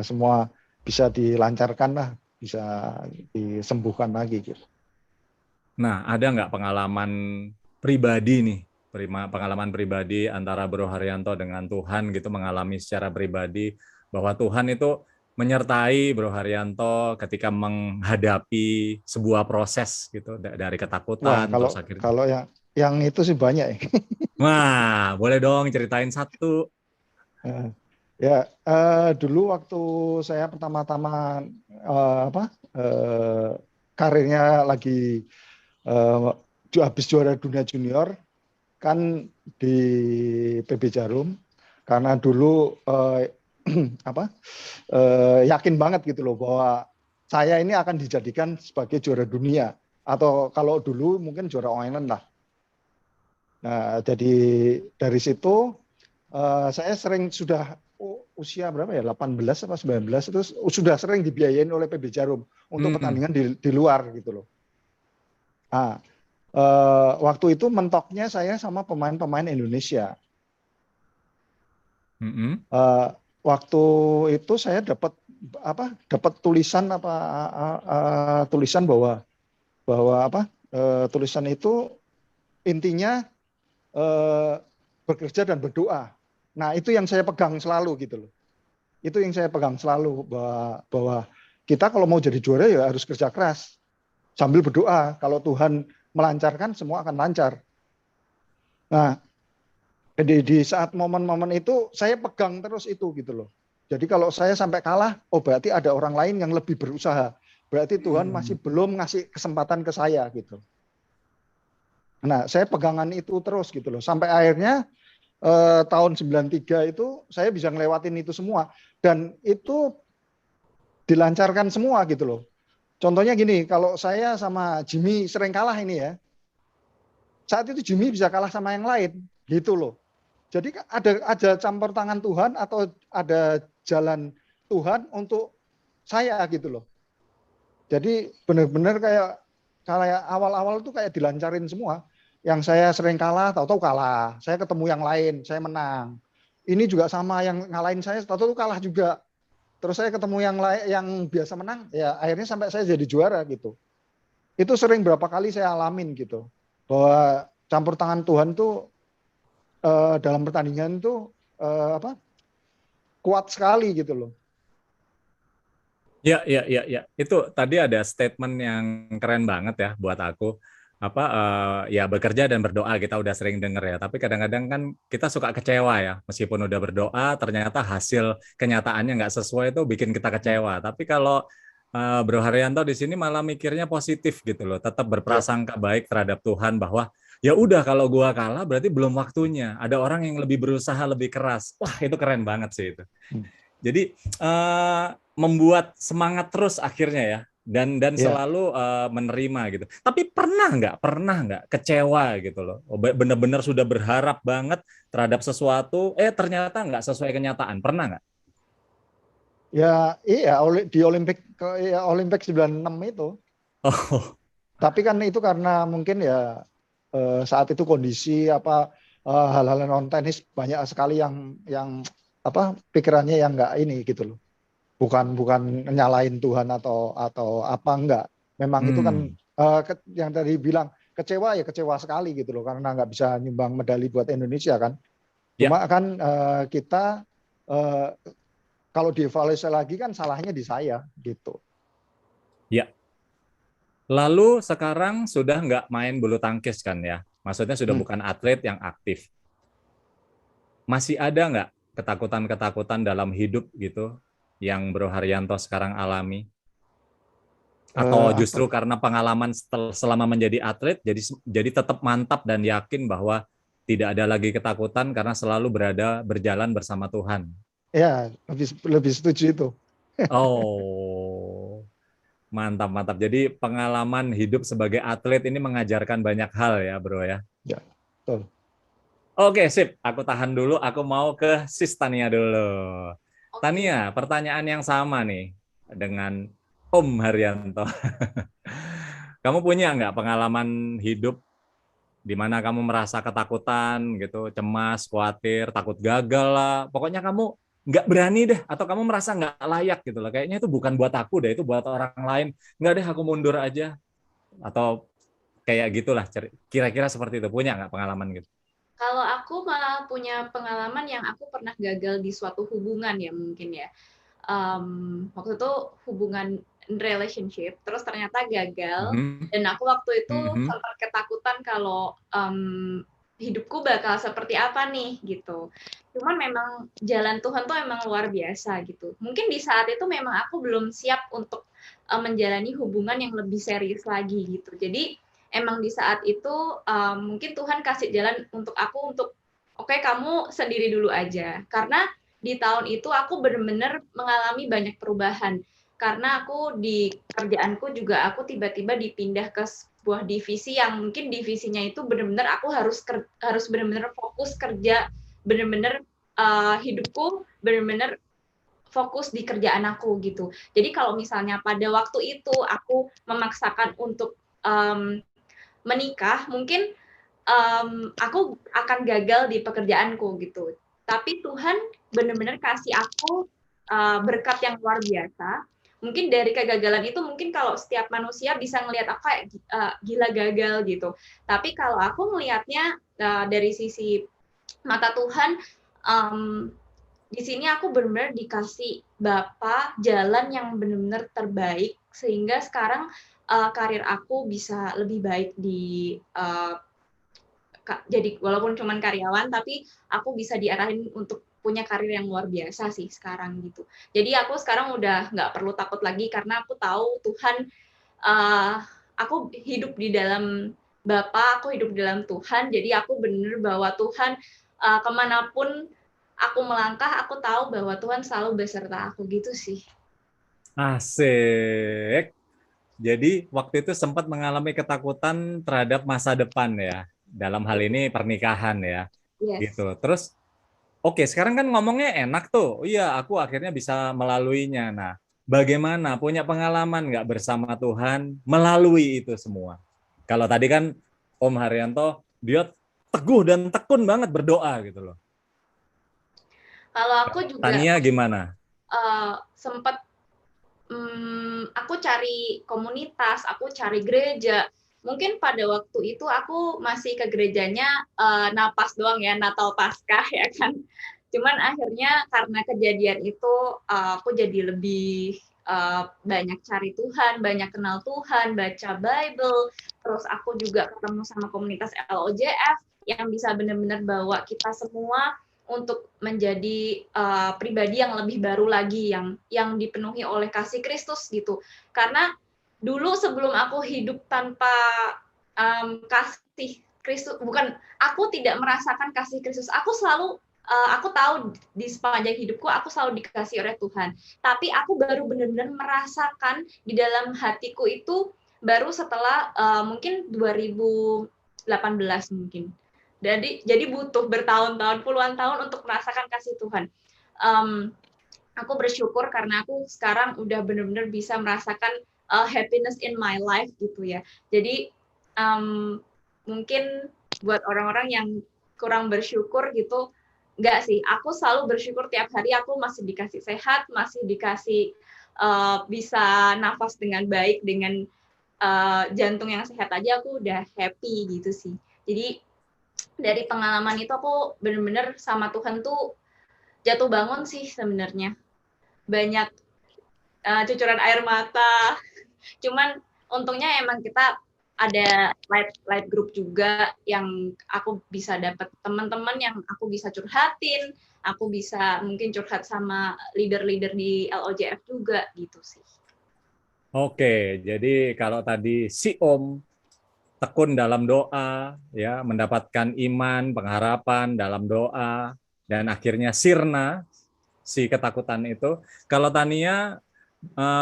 Speaker 3: semua bisa dilancarkan lah, bisa disembuhkan lagi gitu.
Speaker 1: Nah, ada nggak pengalaman pribadi nih, pengalaman pribadi antara Bro Haryanto dengan Tuhan gitu, mengalami secara pribadi bahwa Tuhan itu menyertai Bro Haryanto ketika menghadapi sebuah proses gitu, dari
Speaker 3: Wah,
Speaker 1: ketakutan
Speaker 3: kalau
Speaker 1: terus akhirnya.
Speaker 3: kalau yang itu sih banyak ya.
Speaker 1: Wah, boleh dong ceritain satu.
Speaker 3: Eh, Ya, dulu waktu saya pertama-tama apa karirnya lagi eh, habis juara dunia junior kan di PB Jarum karena dulu apa yakin banget gitu loh bahwa saya ini akan dijadikan sebagai juara dunia atau kalau dulu mungkin juara all England lah. Nah, jadi dari situ saya sering sudah usia berapa ya 18 apa 19 itu sudah sering dibiayain oleh PB Jarum untuk
Speaker 1: Hmm,
Speaker 3: pertandingan di luar gitu loh. Nah, waktu itu mentoknya saya sama pemain-pemain Indonesia.
Speaker 1: hmm,
Speaker 3: Eh, Waktu itu saya dapat apa? Dapat tulisan apa tulisan bahwa bahwa apa? Tulisan itu intinya eh, bekerja dan berdoa. Nah, itu yang saya pegang selalu gitu loh. Itu yang saya pegang selalu bahwa kita kalau mau jadi juara ya harus kerja keras sambil berdoa. Kalau Tuhan melancarkan semua akan lancar. Nah, di saat momen-momen itu saya pegang terus itu gitu loh. Jadi kalau saya sampai kalah, oh berarti ada orang lain yang lebih berusaha. Berarti Tuhan
Speaker 1: hmm.
Speaker 3: masih belum ngasih kesempatan ke saya gitu. Nah, saya pegangan itu terus gitu loh. Sampai akhirnya tahun 93 itu saya bisa ngelewatin itu semua dan itu dilancarkan semua gitu loh. Contohnya gini, kalau saya sama Jimmy sering kalah ini ya. saat itu Jimmy bisa kalah sama yang lain, gitu loh. Jadi ada campur tangan Tuhan atau ada jalan Tuhan untuk saya gitu loh. Jadi benar-benar kayak awal-awal tuh kayak dilancarin semua. Yang saya sering kalah, tahu-tahu kalah. Saya ketemu yang lain, saya menang. Ini juga sama, yang ngalahin saya, tahu-tahu kalah juga. Terus saya ketemu yang lain, yang biasa menang, ya akhirnya sampai saya jadi juara gitu. Itu sering berapa kali saya alamin gitu. Bahwa campur tangan Tuhan tuh dalam pertandingan tuh kuat sekali gitu loh.
Speaker 1: Ya, ya, ya, ya. Itu tadi ada statement yang keren banget ya buat aku. Apa ya bekerja dan berdoa kita udah sering denger ya. Tapi kadang-kadang kan kita suka kecewa ya. Meskipun udah berdoa, ternyata hasil kenyataannya nggak sesuai itu bikin kita kecewa. Tapi kalau Bro Haryanto di sini malah mikirnya positif gitu loh. Tetap
Speaker 3: Ya,
Speaker 1: berprasangka baik terhadap Tuhan bahwa ya udah kalau gua kalah berarti belum waktunya. Ada orang yang lebih berusaha lebih keras. Wah, itu keren banget sih itu. Jadi membuat semangat terus akhirnya ya dan
Speaker 3: ya,
Speaker 1: selalu menerima gitu. Tapi pernah nggak kecewa gitu loh. Bener-bener sudah berharap banget terhadap sesuatu, ternyata nggak sesuai kenyataan. Pernah nggak?
Speaker 3: ya, iya di Olimpik 96 itu.
Speaker 1: Oh,
Speaker 3: Tapi kan itu karena mungkin ya saat itu kondisi hal-hal non teknis banyak sekali yang pikirannya yang nggak ini gitu loh. Bukan nyalain Tuhan atau apa enggak. Memang itu kan
Speaker 1: hmm,
Speaker 3: yang tadi bilang kecewa ya kecewa sekali gitu loh karena nggak bisa nyumbang medali buat Indonesia kan.
Speaker 1: ya,
Speaker 3: Cuma kan kita eh, kalau dievaluasi lagi kan salahnya di saya gitu.
Speaker 1: ya. Lalu sekarang sudah nggak main bulu tangkis kan ya? Maksudnya sudah
Speaker 3: Hmm.
Speaker 1: bukan atlet yang aktif. Masih ada nggak ketakutan-ketakutan dalam hidup gitu yang Bro Haryanto sekarang alami? Atau
Speaker 3: Apa?
Speaker 1: justru karena pengalaman selama menjadi atlet, jadi tetap mantap dan yakin bahwa tidak ada lagi ketakutan karena selalu berjalan bersama Tuhan.
Speaker 3: Ya lebih setuju itu.
Speaker 1: Oh, mantap mantap. Jadi pengalaman hidup sebagai atlet ini mengajarkan banyak hal ya, Bro ya.
Speaker 3: Ya, betul.
Speaker 1: Oke, sip. Aku tahan dulu. Aku mau ke Sis Tania dulu.
Speaker 2: Oke.
Speaker 1: Tania, pertanyaan yang sama nih dengan Om Haryanto. Kamu punya nggak pengalaman hidup di mana kamu merasa ketakutan gitu, cemas, khawatir, takut gagal lah. Pokoknya kamu nggak berani deh, atau kamu merasa nggak layak gitu lah. Kayaknya itu bukan buat aku deh, itu buat orang lain. Nggak deh, aku mundur aja. Atau kayak gitulah. Kira-kira seperti itu. Punya nggak pengalaman gitu?
Speaker 2: Kalau aku malah punya pengalaman yang aku pernah gagal di suatu hubungan ya mungkin ya. Waktu itu hubungan relationship, terus ternyata gagal,
Speaker 1: Mhm.
Speaker 2: dan aku waktu itu
Speaker 1: Mhm.
Speaker 2: sempat ketakutan kalau hidupku bakal seperti apa nih gitu. Cuman memang jalan Tuhan tuh emang luar biasa gitu. Mungkin di saat itu memang aku belum siap untuk menjalani hubungan yang lebih serius lagi gitu. Jadi emang di saat itu mungkin Tuhan kasih jalan untuk aku untuk oke, kamu sendiri dulu aja. Karena di tahun itu aku benar-benar mengalami banyak perubahan. Karena aku di kerjaanku juga aku tiba-tiba dipindah ke sebuah divisi yang mungkin divisinya itu benar-benar aku harus benar-benar fokus kerja, benar-benar hidupku benar-benar fokus di kerjaan aku gitu. Jadi kalau misalnya pada waktu itu aku memaksakan untuk menikah, mungkin aku akan gagal di pekerjaanku gitu. Tapi Tuhan benar-benar kasih aku berkat yang luar biasa. Mungkin dari kegagalan itu mungkin kalau setiap manusia bisa ngelihat aku kayak gila gagal gitu. Tapi kalau aku melihatnya dari sisi mata Tuhan, um, di sini aku benar-benar dikasih Bapa jalan yang benar-benar terbaik sehingga sekarang karir aku bisa lebih baik di jadi walaupun cuman karyawan tapi aku bisa diarahin untuk punya karir yang luar biasa sih sekarang gitu. Jadi aku sekarang udah nggak perlu takut lagi karena aku tahu Tuhan, aku hidup di dalam Bapa, aku hidup di dalam Tuhan. Jadi aku bener bahwa Tuhan kemanapun aku melangkah, aku tahu bahwa Tuhan selalu beserta aku gitu sih.
Speaker 1: Asik. Jadi waktu itu sempat mengalami ketakutan terhadap masa depan ya. dalam hal ini pernikahan ya,
Speaker 2: Yes.
Speaker 1: gitu. Terus, oke, sekarang kan ngomongnya enak tuh. Iya, aku akhirnya bisa melaluinya. Nah, bagaimana? Punya pengalaman nggak bersama Tuhan melalui itu semua? Kalau tadi kan Om Haryanto, dia teguh dan tekun banget berdoa gitu loh.
Speaker 2: Kalau aku juga
Speaker 1: Tania gimana?
Speaker 2: sempat aku cari komunitas, aku cari gereja. Mungkin pada waktu itu aku masih ke gerejanya napas doang ya, Natal Paskah ya kan. Cuman akhirnya karena kejadian itu aku jadi lebih banyak cari Tuhan, banyak kenal Tuhan, baca Bible, terus aku juga ketemu sama komunitas LOJF yang bisa benar-benar bawa kita semua untuk menjadi pribadi yang lebih baru lagi, yang dipenuhi oleh kasih Kristus gitu. Karena dulu sebelum aku hidup tanpa kasih Kristus, bukan, aku tidak merasakan kasih Kristus. Aku selalu aku tahu di sepanjang hidupku aku selalu dikasih oleh Tuhan. Tapi aku baru benar-benar merasakan di dalam hatiku itu baru setelah mungkin 2018 mungkin. Jadi butuh bertahun-tahun, puluhan tahun untuk merasakan kasih Tuhan. Aku bersyukur karena aku sekarang udah benar-benar bisa merasakan happiness in my life gitu ya. Jadi mungkin buat orang-orang yang kurang bersyukur gitu, enggak sih. Aku selalu bersyukur tiap hari aku masih dikasih sehat, masih dikasih bisa nafas dengan baik, dengan jantung yang sehat aja aku udah happy gitu sih. Jadi dari pengalaman itu aku benar-benar sama Tuhan tuh jatuh bangun sih sebenarnya. Banyak cucuran air mata. Cuman untungnya emang kita ada light group juga yang aku bisa dapat teman-teman yang aku bisa curhatin, aku bisa mungkin curhat sama leader-leader di LOJF juga gitu sih.
Speaker 1: Oke, jadi kalau tadi si Om tekun dalam doa, ya, mendapatkan iman, pengharapan dalam doa, dan akhirnya sirna si ketakutan itu. Kalau Tania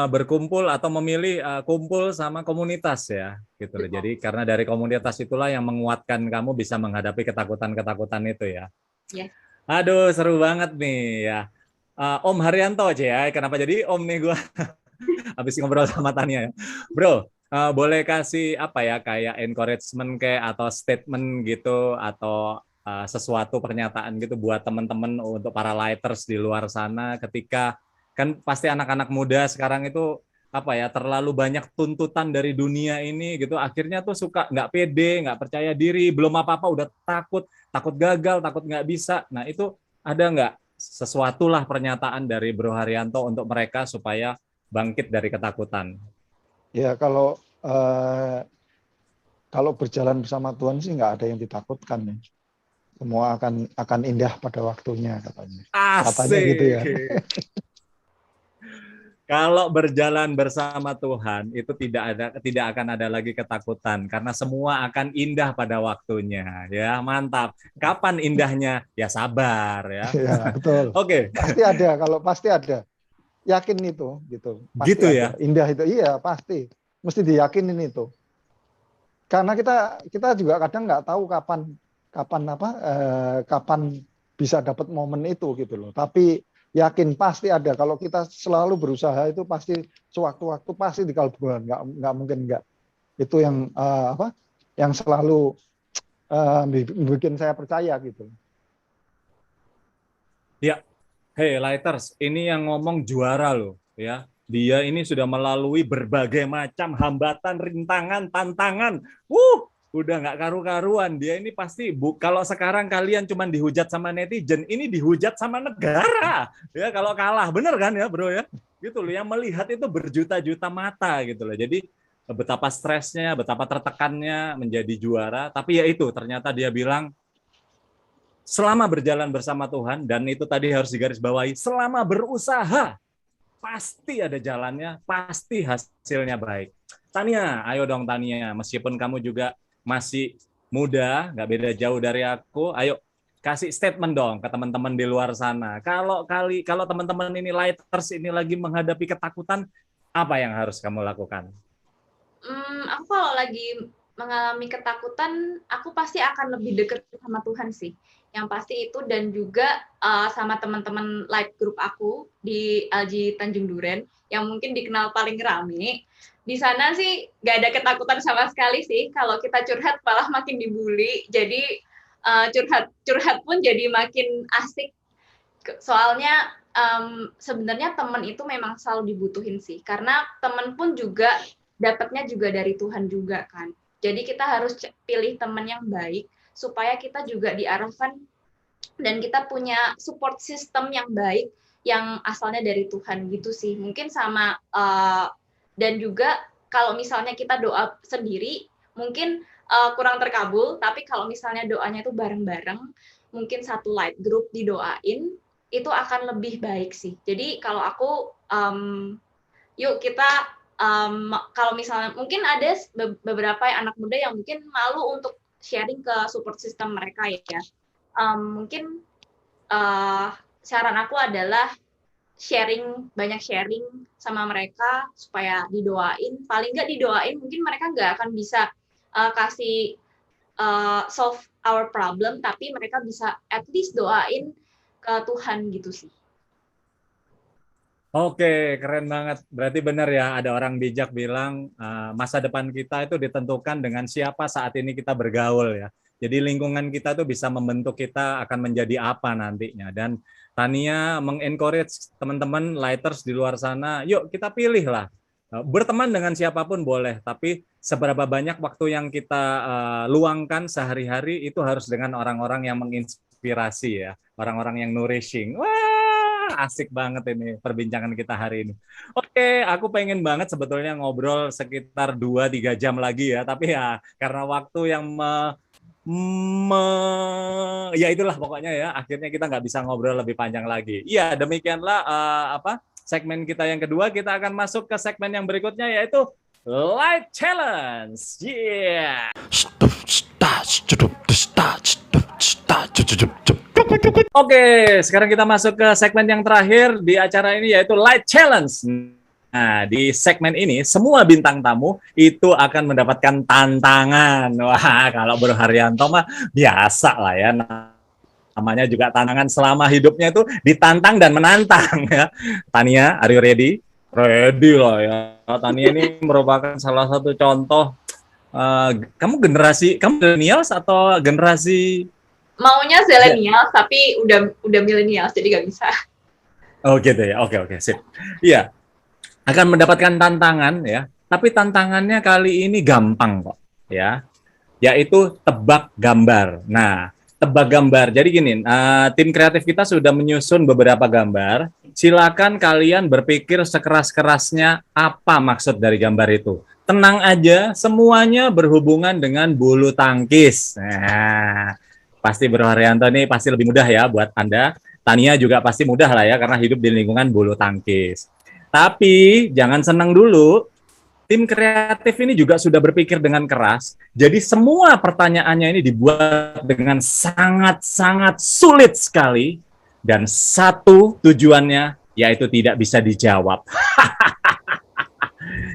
Speaker 1: berkumpul atau memilih kumpul sama komunitas ya, gitu loh. Jadi karena dari komunitas itulah yang menguatkan kamu bisa menghadapi ketakutan-ketakutan itu ya.
Speaker 2: Yes.
Speaker 1: Aduh, seru banget nih ya. Om Haryanto aja ya, kenapa jadi Om nih gua habis ngobrol sama Tania ya. Bro, boleh kasih apa ya, kayak encouragement kayak atau statement gitu atau sesuatu pernyataan gitu buat teman-teman untuk para lighters di luar sana ketika kan pasti anak-anak muda sekarang itu apa ya, terlalu banyak tuntutan dari dunia ini gitu, akhirnya tuh suka nggak pede, nggak percaya diri, belum apa-apa udah takut, takut gagal, takut nggak bisa. Nah itu ada nggak sesuatu lah pernyataan dari Bro Haryanto untuk mereka supaya bangkit dari ketakutan?
Speaker 3: Ya kalau berjalan bersama Tuhan sih nggak ada yang ditakutkan ya. Semua akan indah pada waktunya katanya. Katanya gitu ya.
Speaker 1: Asik. Kalau berjalan bersama Tuhan itu tidak akan ada lagi ketakutan karena semua akan indah pada waktunya ya. Mantap. Kapan indahnya? Ya sabar ya.
Speaker 3: Ya, betul.
Speaker 1: Oke.
Speaker 3: Pasti ada, kalau pasti ada. Yakin itu gitu. Pasti
Speaker 1: Gitu
Speaker 3: ada.
Speaker 1: ya.
Speaker 3: Indah itu. Iya, pasti. Mesti diyakinin itu. Karena kita juga kadang nggak tahu kapan bisa dapat momen itu gitu loh. Tapi yakin pasti ada. Kalau kita selalu berusaha itu pasti sewaktu-waktu pasti dikabulkan. Nggak mungkin nggak. Itu yang yang selalu bikin saya percaya gitu.
Speaker 1: Ya. Hey Lighters, ini yang ngomong juara loh ya. Dia ini sudah melalui berbagai macam hambatan, rintangan, tantangan. Udah nggak karu-karuan. Dia ini pasti, kalau sekarang kalian cuma dihujat sama netizen, ini dihujat sama negara. Ya kalau kalah, bener kan ya bro ya? Gitu loh, yang melihat itu berjuta-juta mata gitu loh. Jadi betapa stresnya, betapa tertekannya menjadi juara. Tapi ya itu, ternyata dia bilang, selama berjalan bersama Tuhan, dan itu tadi harus digarisbawahi, selama berusaha, pasti ada jalannya, pasti hasilnya baik. Tania, ayo dong Tania, meskipun kamu juga masih muda, nggak beda jauh dari aku, ayo kasih statement dong ke teman-teman di luar sana. Kalau teman-teman ini lighters ini lagi menghadapi ketakutan, apa yang harus kamu lakukan?
Speaker 2: Aku kalau lagi mengalami ketakutan, aku pasti akan lebih dekat sama Tuhan sih. Yang pasti itu dan juga sama teman-teman light group aku di LG Tanjung Duren yang mungkin dikenal paling rame. Di sana sih nggak ada ketakutan sama sekali sih. Kalau kita curhat malah makin dibully. Jadi curhat pun jadi makin asik. Soalnya sebenarnya teman itu memang selalu dibutuhin sih. Karena teman pun juga dapatnya juga dari Tuhan juga kan. Jadi kita harus pilih teman yang baik supaya kita juga diarahkan dan kita punya support system yang baik yang asalnya dari Tuhan gitu sih. Mungkin sama dan juga kalau misalnya kita doa sendiri mungkin kurang terkabul, tapi kalau misalnya doanya itu bareng-bareng, mungkin satu light group didoain, itu akan lebih baik sih. Jadi kalau aku yuk kita kalau misalnya mungkin ada beberapa anak muda yang mungkin malu untuk sharing ke support system mereka ya. Mungkin saran aku adalah banyak sharing sama mereka supaya didoain. Paling nggak didoain, mungkin mereka nggak akan bisa kasih solve our problem, tapi mereka bisa at least doain ke Tuhan gitu sih.
Speaker 1: Oke, keren banget. Berarti benar ya, ada orang bijak bilang masa depan kita itu ditentukan dengan siapa saat ini kita bergaul ya. Jadi lingkungan kita tuh bisa membentuk kita akan menjadi apa nantinya. Dan Tania mengencourage teman-teman lighters di luar sana, yuk kita pilih lah. Berteman dengan siapapun boleh, tapi seberapa banyak waktu yang kita luangkan sehari-hari itu harus dengan orang-orang yang menginspirasi ya, orang-orang yang nourishing. Wah, asik banget ini perbincangan kita hari ini. Oke, aku pengen banget sebetulnya ngobrol sekitar 2-3 jam lagi ya, tapi ya karena waktu yang ya itulah pokoknya ya, akhirnya kita nggak bisa ngobrol lebih panjang lagi. Iya, demikianlah segmen kita yang kedua. Kita akan masuk ke segmen yang berikutnya yaitu Light Challenge. Yeah. Oke, sekarang kita masuk ke segmen yang terakhir di acara ini yaitu Light Challenge. Nah, di segmen ini semua bintang tamu itu akan mendapatkan tantangan. Wah, kalau Bro Haryanto mah biasa lah ya. Namanya juga tantangan selama hidupnya itu ditantang dan menantang ya. Tania, are you ready? Ready lah ya. Tania ini merupakan salah satu contoh. Kamu millennials atau generasi
Speaker 2: Maunya zillennials, tapi udah millennials, jadi nggak bisa.
Speaker 1: Oh gitu ya, oke, sip. Iya, akan mendapatkan tantangan ya, tapi tantangannya kali ini gampang kok ya, yaitu tebak gambar. Nah, tebak gambar, jadi gini, tim kreatif kita sudah menyusun beberapa gambar, silakan kalian berpikir sekeras-kerasnya apa maksud dari gambar itu. Tenang aja, semuanya berhubungan dengan bulu tangkis. Nah, pasti Bro Haryanto nih pasti lebih mudah ya buat Anda. Tania juga pasti mudah lah ya, karena hidup di lingkungan bulu tangkis. Tapi jangan senang dulu, tim kreatif ini juga sudah berpikir dengan keras. Jadi semua pertanyaannya ini dibuat dengan sangat-sangat sulit sekali. Dan satu tujuannya, yaitu tidak bisa dijawab.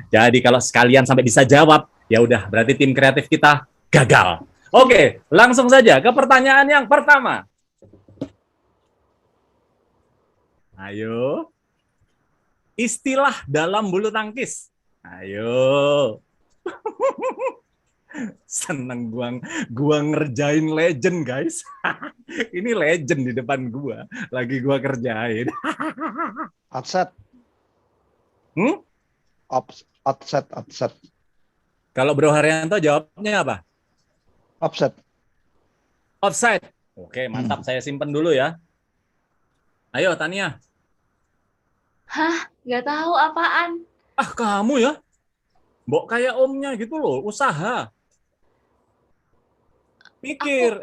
Speaker 1: Jadi kalau sekalian sampai bisa jawab, ya udah berarti tim kreatif kita gagal. Oke, langsung saja ke pertanyaan yang pertama. Ayo. Istilah dalam bulu tangkis. Ayo. Seneng gua ngerjain legend, guys. Ini legend di depan gua, lagi gua kerjain.
Speaker 3: Offset. Offset.
Speaker 1: Kalau Bro Haryanto jawabnya apa?
Speaker 3: Offset.
Speaker 1: Offside. Oke, mantap. Saya simpen dulu ya. Ayo, Tania.
Speaker 2: Hah, nggak tahu apaan.
Speaker 1: Ah, kamu ya? Mbok kayak omnya gitu loh, usaha. Mikir.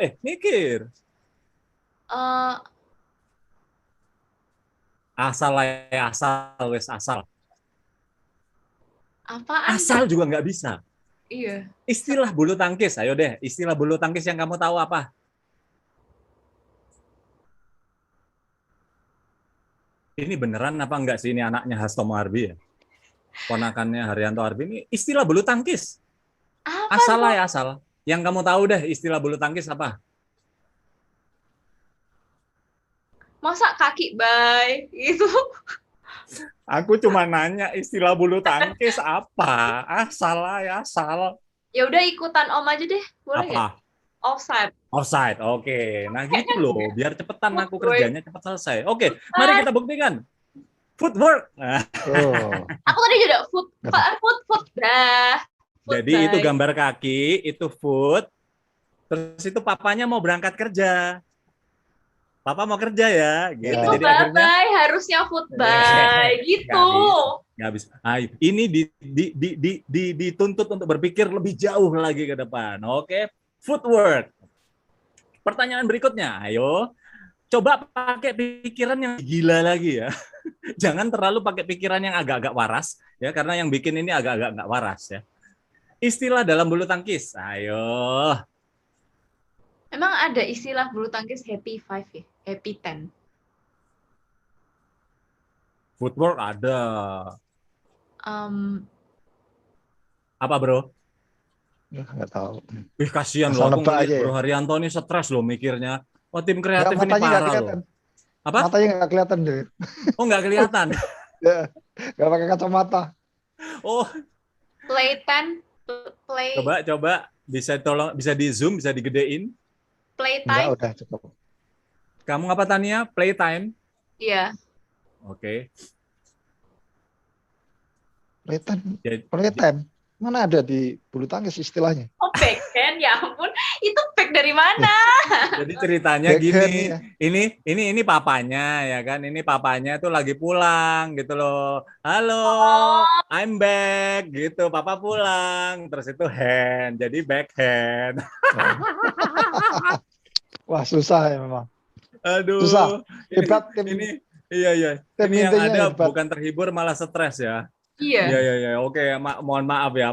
Speaker 1: Asal ya, asal.
Speaker 2: Apaan?
Speaker 1: Asal juga nggak bisa.
Speaker 2: Iya.
Speaker 1: Istilah bulu tangkis, ayo deh. Istilah bulu tangkis yang kamu tahu apa? Ini beneran apa enggak sih ini anaknya Hastomo Arbi ya? Ponakannya Haryanto Arbi ini istilah bulu tangkis.
Speaker 2: Apa
Speaker 1: Asal
Speaker 2: dong?
Speaker 1: lah ya, asal. Yang kamu tahu deh istilah bulu tangkis apa?
Speaker 2: Masa kaki bye gitu.
Speaker 1: Aku cuma nanya istilah bulu tangkis apa? Asal lah ya, asal.
Speaker 2: Ya udah ikutan Om aja deh, boleh nggak?
Speaker 1: Apa?
Speaker 2: Offside.
Speaker 1: Offside. Oke. Nah gitu
Speaker 2: Kayaknya
Speaker 1: loh, biar cepetan aku
Speaker 2: footwork.
Speaker 1: kerjanya cepat selesai. Oke, mari kita buktikan. Footwork. Nah,
Speaker 3: Oh,
Speaker 2: Aku tadi juga foot, foot dah. Foot
Speaker 1: jadi itu
Speaker 2: bye.
Speaker 1: gambar kaki, itu foot. Terus itu papanya mau berangkat kerja. Papa mau kerja ya, gitu.
Speaker 2: Itu
Speaker 3: ya.
Speaker 1: Jadi
Speaker 2: bye
Speaker 1: akhirnya
Speaker 2: bye, harusnya foot bye gitu.
Speaker 1: nggak bisa, nggak bisa. Nah, ini dituntut untuk berpikir lebih jauh lagi ke depan. Oke, footwork. Pertanyaan berikutnya, ayo. Coba pakai pikiran yang gila lagi ya. Jangan terlalu pakai pikiran yang agak-agak waras ya, karena yang bikin ini agak-agak nggak waras ya. Istilah dalam bulu tangkis. Ayo.
Speaker 2: Emang ada istilah bulu tangkis happy five ya? Happy 10.
Speaker 1: Footwork ada.
Speaker 2: Um,
Speaker 1: Apa, Bro?
Speaker 3: Nggak tahu.
Speaker 1: Kasihan loh,
Speaker 3: Asal
Speaker 1: aku
Speaker 3: nebak
Speaker 1: ngeliat
Speaker 3: aja ya.
Speaker 1: Bro Haryanto ini stres loh mikirnya. Wah, tim
Speaker 3: Nggak,
Speaker 1: kreatif ini
Speaker 3: matanya nggak
Speaker 1: parah loh.
Speaker 3: kelihatan.
Speaker 1: Apa?
Speaker 3: Matanya nggak kelihatan deh.
Speaker 1: Oh, nggak kelihatan.
Speaker 3: Ya, nggak pakai kacamata.
Speaker 1: Oh,
Speaker 2: play 10, play
Speaker 1: coba bisa di zoom, bisa digedein.
Speaker 2: play
Speaker 3: Enggak,
Speaker 2: time.
Speaker 3: udah cukup.
Speaker 1: Kamu apa Tania? Playtime.
Speaker 2: Iya.
Speaker 1: Oke. Jadi,
Speaker 3: Playtime. Mana ada di bulu tangkis istilahnya?
Speaker 2: Oh, backhand, ya ampun. Itu back dari mana?
Speaker 1: jadi ceritanya
Speaker 3: Backhand,
Speaker 1: gini.
Speaker 3: ya.
Speaker 1: Ini papanya ya kan. Ini papanya tuh lagi pulang gitu loh. Halo,
Speaker 2: Oh,
Speaker 1: I'm back gitu. Papa pulang. Terus itu hand. Jadi backhand.
Speaker 3: Wah, susah ya memang.
Speaker 1: Aduh.
Speaker 3: Susah. Hebat tim.
Speaker 1: Ini iya.
Speaker 3: Tim
Speaker 1: Ini yang
Speaker 3: intinya
Speaker 1: ada
Speaker 3: hebat.
Speaker 1: bukan terhibur malah stres ya.
Speaker 2: iya.
Speaker 1: Iya. Oke, mohon maaf ya.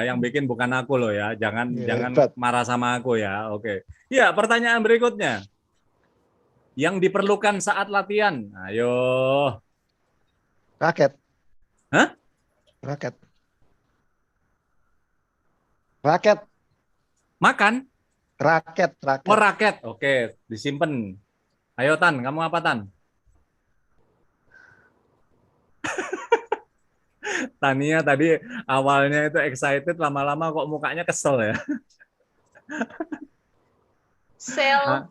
Speaker 1: Yang bikin bukan aku loh ya. Jangan
Speaker 3: Hebat.
Speaker 1: marah sama aku ya. Oke. Ya, pertanyaan berikutnya. Yang diperlukan saat latihan. Ayo.
Speaker 3: Raket.
Speaker 1: Hah?
Speaker 3: Raket. Raket.
Speaker 1: Makan?
Speaker 3: Raket.
Speaker 1: Oh, raket. Oke, disimpan. Ayo Tan, kamu apa Tan? Tania tadi awalnya itu excited, lama-lama kok mukanya kesel ya.
Speaker 2: Sel.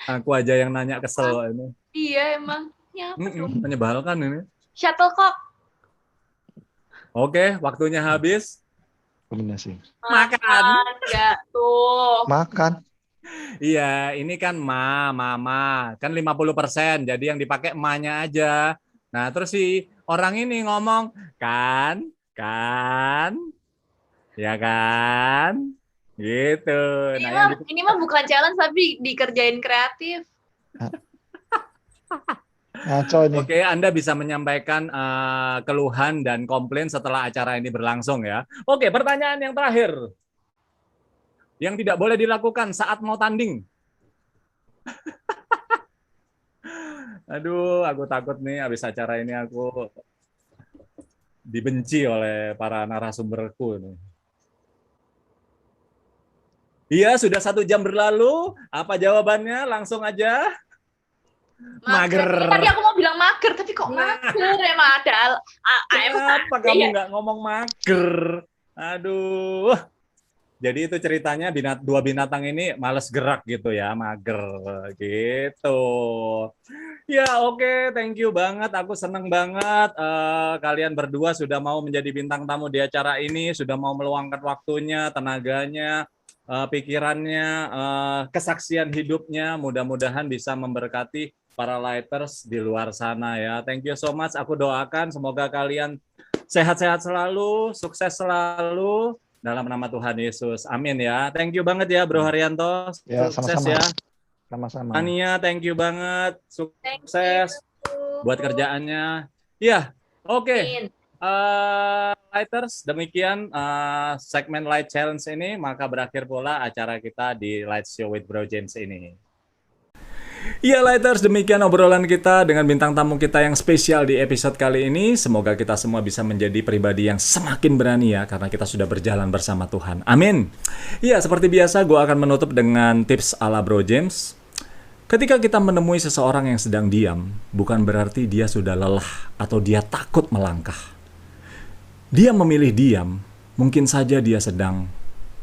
Speaker 1: Aku aja yang nanya kesel ini.
Speaker 2: Iya emang. Ya apa dong?
Speaker 1: Menyebalkan ini.
Speaker 2: Shuttlecock.
Speaker 1: Oke, waktunya habis.
Speaker 3: Kombinasi.
Speaker 1: Makan.
Speaker 2: Enggak tuh.
Speaker 3: Makan.
Speaker 1: Iya, ini kan mama. Kan 50%, jadi yang dipakai emaknya aja. Nah, terus si orang ini ngomong, kan, ya kan? Gitu.
Speaker 2: Ini,
Speaker 1: Nah,
Speaker 2: ini mah bukan challenge tapi dikerjain kreatif.
Speaker 3: Ngaco ini.
Speaker 1: Oke, Anda bisa menyampaikan keluhan dan komplain setelah acara ini berlangsung ya. Oke, pertanyaan yang terakhir. Yang tidak boleh dilakukan saat mau tanding. Aduh, aku takut nih habis acara ini aku dibenci oleh para narasumberku nih. Iya, sudah 1 jam berlalu. Apa jawabannya? Langsung aja. Mager.
Speaker 2: Tadi aku mau bilang mager, tapi kok mager emang ada.
Speaker 1: Kenapa kamu nggak ngomong mager? Aduh. Jadi itu ceritanya dua binatang ini males gerak gitu ya, mager gitu. Ya oke, thank you banget. Aku seneng banget kalian berdua sudah mau menjadi bintang tamu di acara ini, sudah mau meluangkan waktunya, tenaganya, pikirannya, kesaksian hidupnya. Mudah-mudahan bisa memberkati para lighters di luar sana ya. Thank you so much. Aku doakan semoga kalian sehat-sehat selalu, sukses selalu. Dalam nama Tuhan Yesus. Amin ya. Thank you banget ya Bro Haryanto.
Speaker 3: Ya,
Speaker 1: Sukses
Speaker 3: sama-sama.
Speaker 1: ya.
Speaker 3: Sama-sama.
Speaker 1: Ania, thank you banget. Sukses buat kerjaannya. Ya, oke. Lighters, demikian segmen Light Challenge ini. Maka berakhir pula acara kita di Light Show with Bro James ini. Ya Lighters, demikian obrolan kita dengan bintang tamu kita yang spesial di episode kali ini. Semoga kita semua bisa menjadi pribadi yang semakin berani ya, karena kita sudah berjalan bersama Tuhan. Amin. Ya, seperti biasa gue akan menutup dengan tips ala Bro James. Ketika kita menemui seseorang yang sedang diam, bukan berarti dia sudah lelah atau dia takut melangkah. Dia memilih diam, mungkin saja dia sedang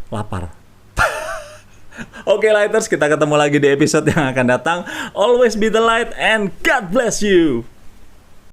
Speaker 1: lapar. Oke Lighters, kita ketemu lagi di episode yang akan datang. Always be the light and God bless you.